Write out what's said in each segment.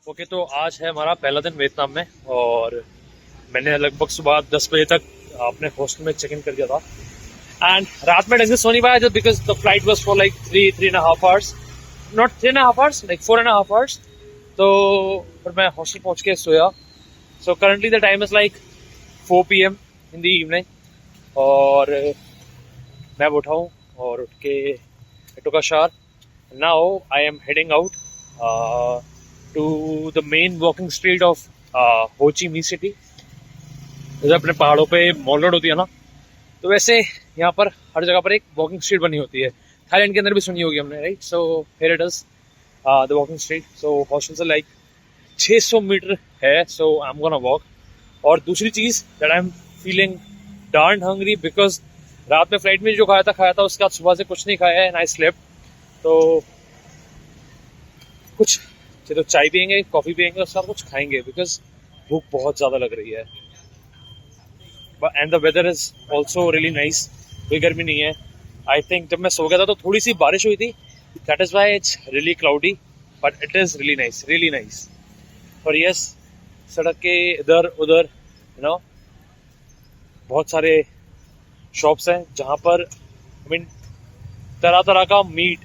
Okay तो आज है हमारा पहला दिन वियतनाम में और मैंने लगभग सुबह 10 बजे तक अपने हॉस्टल में चेक इन कर दिया था एंड रात में ढंग से सो नहीं पाया जब because the flight was for like 3.5 hours, not 3.5 hours, like 4.5 hours. तो फिर मैं हॉस्टल पहुंच के सोया। So currently the time is like 4 PM in the evening और मैं उठा हूँ और उठ के took a shower. Now I am heading out to the main walking street of हो ची मिन्ह सिटी। जैसे अपने पहाड़ों पे मॉल रोड होती है ना, तो वैसे यहाँ पर हर जगह पर एक वॉकिंग स्ट्रीट बनी होती है। थाईलैंड के अंदर भी सुनी होगी हमने, right? So here it is the walking street. So hostel से लाइक 600 मीटर है, so I am gonna walk. और दूसरी चीज़ that I am feeling darn hungry because रात में फ्लाइट में जो खाया था उसके बाद सुबह से कुछ नहीं खाया है एंड आई स्लेप्ट। तो कुछ तो चाय पियेंगे, कॉफ़ी पियेंगे, उसके बाद कुछ खाएंगे बिकॉज भूख बहुत ज़्यादा लग रही है। And the weather is also really nice, कोई गर्मी नहीं है। आई थिंक जब मैं सो गया था तो थोड़ी सी बारिश हुई थी, that is why it's really cloudy, but it is really nice, really nice. और यस, सड़क के इधर उधर बहुत सारे शॉप्स हैं जहाँ पर आई मीन तरह तरह का meat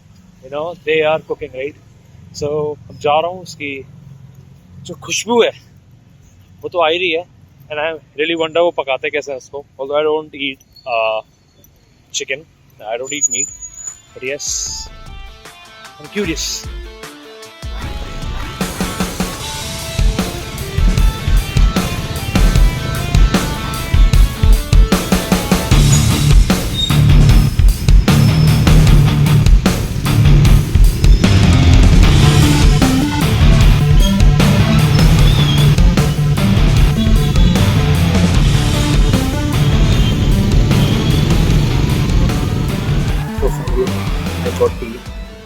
they are cooking, right? So अब जा रहा हूँ, उसकी जो खुशबू है वो तो आ ही रही है एंड आई रियली वंडर वो पकाते कैसे हैं उसको। Although I don't eat chicken, I don't eat meat, but yes I am curious.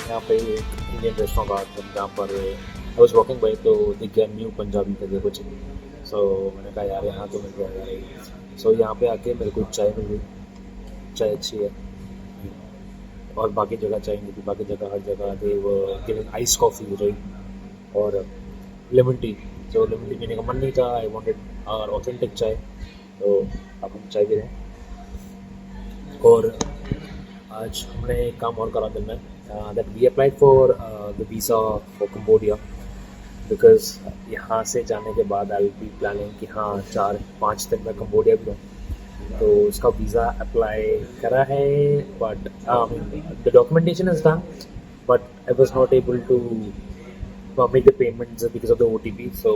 यहाँ पे एक इंडियन रेस्टोरेंट था जहाँ पर आई वॉज वॉकिंग बाई, तो दिख गया न्यू पंजाबी करके कुछ। सो मैंने कहा यार यहाँ तो मिल गया यार। सो यहाँ पे आके मेरे को चाय मिल गई, चाय अच्छी है और बाकी जगह चाय नहीं थी। बाकी जगह हर जगह थे वो गिविंग आइस कॉफ़ी राइट और लेमन टी। सो लेमन टी पीने का मन नहीं था, आई वॉन्टेड ऑथेंटिक चाय, तो अब हम चाय पी रहे हैं। और आज हमने एक काम और करा दिन में, that we applied for the visa for Cambodia because यहाँ से जाने के बाद I'll be planning कि हाँ 4-5 दिन में कम्बोडिया भी हूँ, तो उसका वीज़ा अप्लाई करा है। But the documentation is done but I was not able to make the payments because of the OTP। so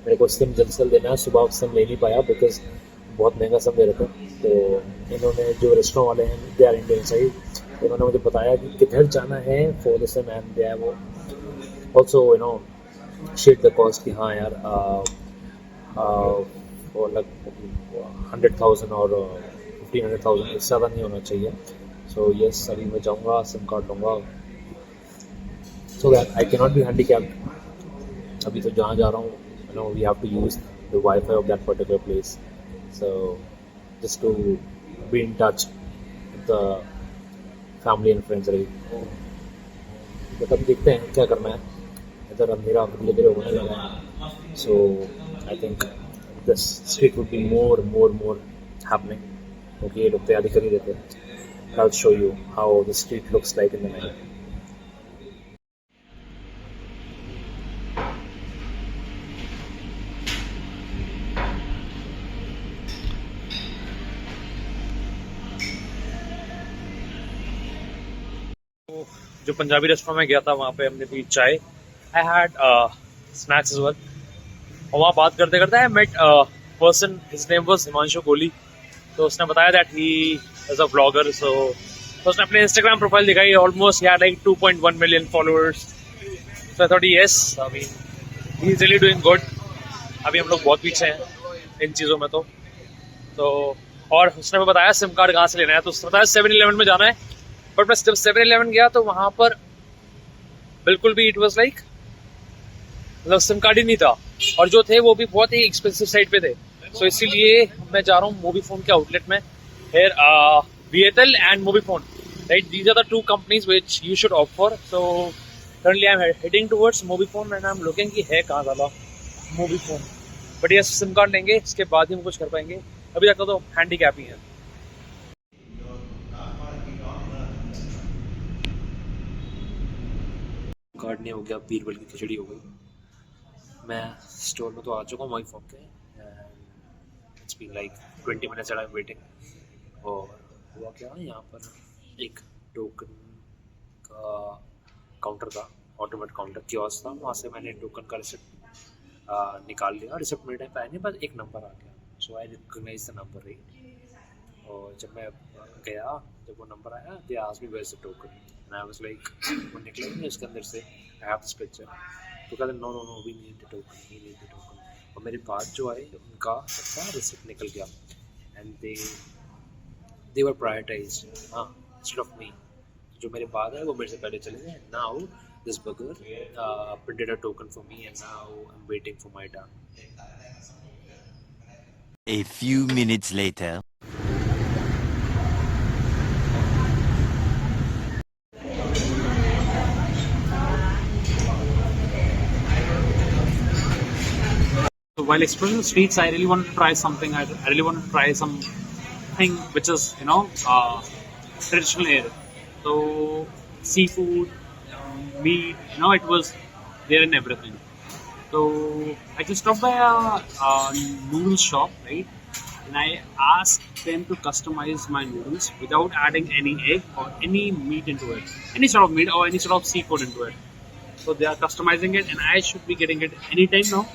मेरे को सिम जल्द से जल्द देना है। सुबह सिम ले नहीं पाया बिकॉज बहुत महंगा सिम दे रहे थे। तो इन्होंने जो रेस्टोरेंट वाले हैं दे आर इंडियन साइड, उन्होंने मुझे बताया कि किधर जाना है फॉर दिस एंड दे है वो ऑल्सो शेयर द कॉस्ट कि हाँ यार और लग 100,000 और 1500,000 इससे ज़्यादा नहीं होना चाहिए। सो यस, अभी मैं जाऊँगा, सिम कार्ड लूँगा so that I can not be handicapped. अभी तो जहाँ जा रहा हूँ we have to use the wifi of that particular place, so just to be in touch with the family and friends, right? but अब देखते हैं क्या करना है। इधर अंधेरा धीरे धीरे होने लगा है, so I think this street would be more happening। क्योंकि ये लोग तैयारी कर ही देते हैं। I'll show you how the street looks like in the night। जो पंजाबी रेस्टोरेंट में गया था वहाँ पे हमने पी चाय, I had snacks as well. और वहाँ बात करते करते I met person, his name was Himanshu Kohli. तो उसने बताया that he is a vlogger. So उसने अपने इंस्टाग्राम प्रोफाइल दिखाई, almost he had like 2.1 million followers. So I thought yes, अभी he is really doing good. अभी हम लोग बहुत पीछे हैं इन चीज़ों में। तो और उसने बताया सिम कार्ड कहाँ से लेना है, तो उसने बताया 7-Eleven में जाना है। बट मैं जब 7-Eleven गया तो वहाँ पर बिल्कुल भी इट वॉज लाइक मतलब सिम कार्ड ही नहीं था, और जो थे वो भी बहुत ही एक्सपेंसिव साइड पे थे। सो इसीलिए मैं जा रहा हूँ मोबीफोन के आउटलेट में, फिर Viettel and Mobifone, right? These are the two companies which you should opt for. So Currently I'm heading towards Mobifone and I'm looking कि है कहाँ ज़्यादा Mobifone. बट ये सिम कार्ड लेंगे, इसके बाद ही हम कुछ कर पाएंगे. अभी तक तो हैंडीकैप ही है. कार्ड नहीं हो गया, बीरबल की खिचड़ी हो गई. मैं स्टोर में तो आ चुका हूँ Mobifone के. It's been like 20 minutes that I'm waiting. और हुआ क्या, यहाँ पर एक टोकन का काउंटर था, ऑटोमेट काउंटर कियोस्क था. वहाँ से मैंने टोकन का रिसिप्ट निकाल लिया. रिसिप्ट मेरे टाइम पे आया नहीं, बस एक नंबर आ गया. So I recognise the number right. और जब मैं गया, जब वो नंबर आया, they asked me where is the token and I was like, वो निकलेंगे इसके अंदर से, आई हैव दिस पिक्चर. तो कहते no no no we need the token, we need the token. और मेरे बाद जो आए उनका सबका रिसिप्ट निकल गया एंड दे वर प्रायोरिटाइज्ड, हाँ, इंस्टेड ऑफ मी. जो मेरे बाद है वो मेरे से पहले चले गए. नाउ दिस बगर printed a token for me and now I'm waiting for my turn. A few minutes later. So while exploring the streets, I really want to try something. I really want to try something which is, traditional here. So seafood, meat, it was there in everything. So I just stopped by a noodle shop, right? And I asked them to customize my noodles without adding any egg or any meat into it, any sort of meat or any sort of seafood into it. So they are customizing it, and I should be getting it anytime now.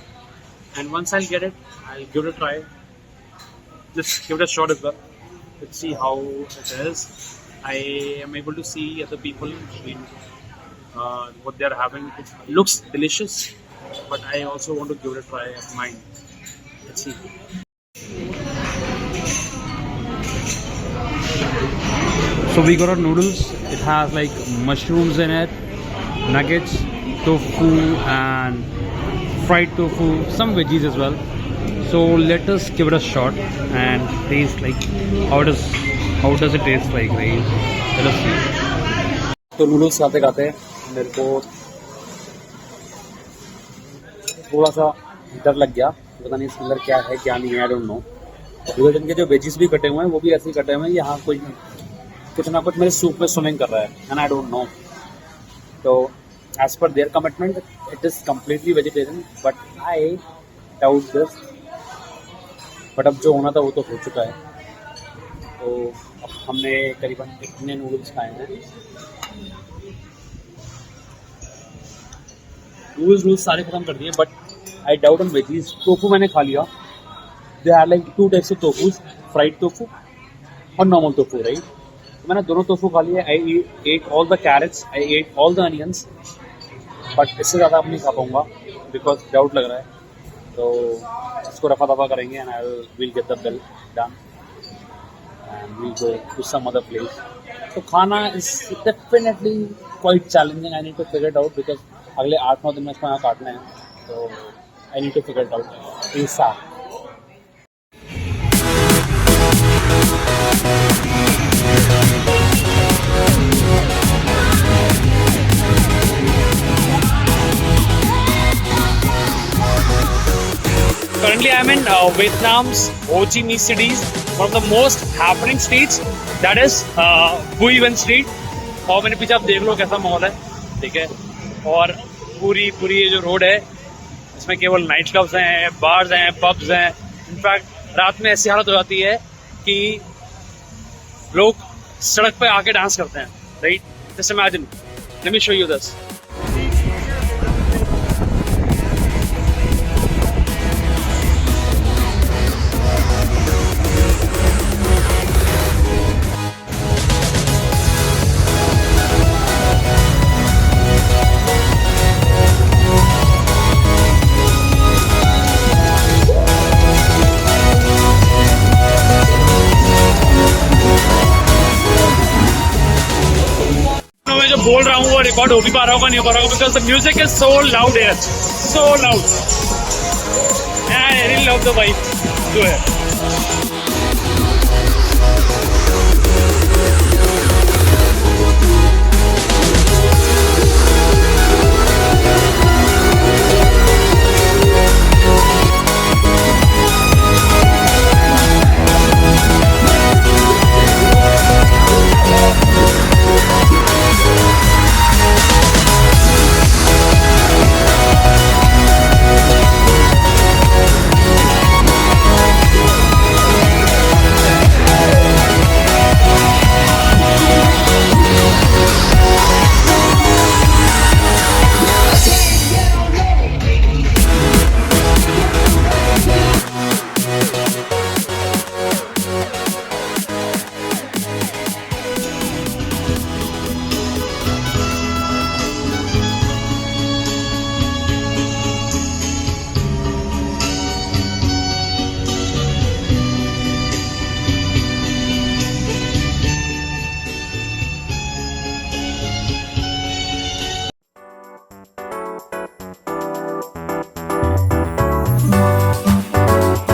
And once I'll get it, I'll give it a try. Just give it a shot as well. Let's see how it is. I am able to see other people what they are having. It looks delicious, but I also want to give it a try of mine. Let's see. So we got our noodles. It has like mushrooms in it, nuggets, tofu, and fried tofu, some veggies as well. So let us give it a shot and taste like how does it taste like, right? Let us see. तो noodles खाते खाते मेरे को थोड़ा सा डर लग गया. पता नहीं इसके अंदर क्या है क्या नहीं है, आई डोंट नो. बिकॉज इनके जो वेजीज भी कटे हुए हैं वो भी ऐसे ही कटे हुए हैं. यहाँ कोई कुछ ना कुछ मेरे सूप में स्विमिंग कर रहा है एंड आई डोंट नो. तो as per their commitment, it is completely vegetarian, but I doubt this. But अब जो होना था वो तो हो चुका है. तो अब हमने करीबन इतने नूडल्स खाए हैं. नूडल्स सारे खत्म कर दिए, but I doubt on veggies. Tofu मैंने खा लिया. They are like 2 types of tofus, fried tofu और नॉर्मल टोफू, राइट? मैंने दोनों टोफू खा लिए. I ate all the carrots, I ate all the onions, but इससे ज़्यादा अब नहीं खा पाऊँगा बिकॉज डाउट लग रहा है. तो इसको रफा दफा करेंगे and I will get the bill done and we'll go to some other place. तो खाना is definitely quite challenging. I need to figure it out because अगले 8-9 दिन में इसको यहाँ काटना है. तो I need to figure it out ऐसा. Currently, I'm in Vietnam's Ho Chi Minh City, one of the most happening streets. That is Bui Ven Street. और मेरे पीछे आप देख लो कैसा माहौल है, ठीक है. और पूरी ये जो रोड है इसमें केवल नाइट क्लब्स हैं, बार्स हैं, पब्स हैं. इनफैक्ट रात में ऐसी हालत हो जाती है कि लोग सड़क पे आके डांस करते हैं, right? Just imagine. Let me show you this. बोल रहा हूँ वो रिकॉर्ड हो भी पा रहा होगा नहीं हो पा रहा होगा because the music is so loud here, so loud. I really love the vibe जो है.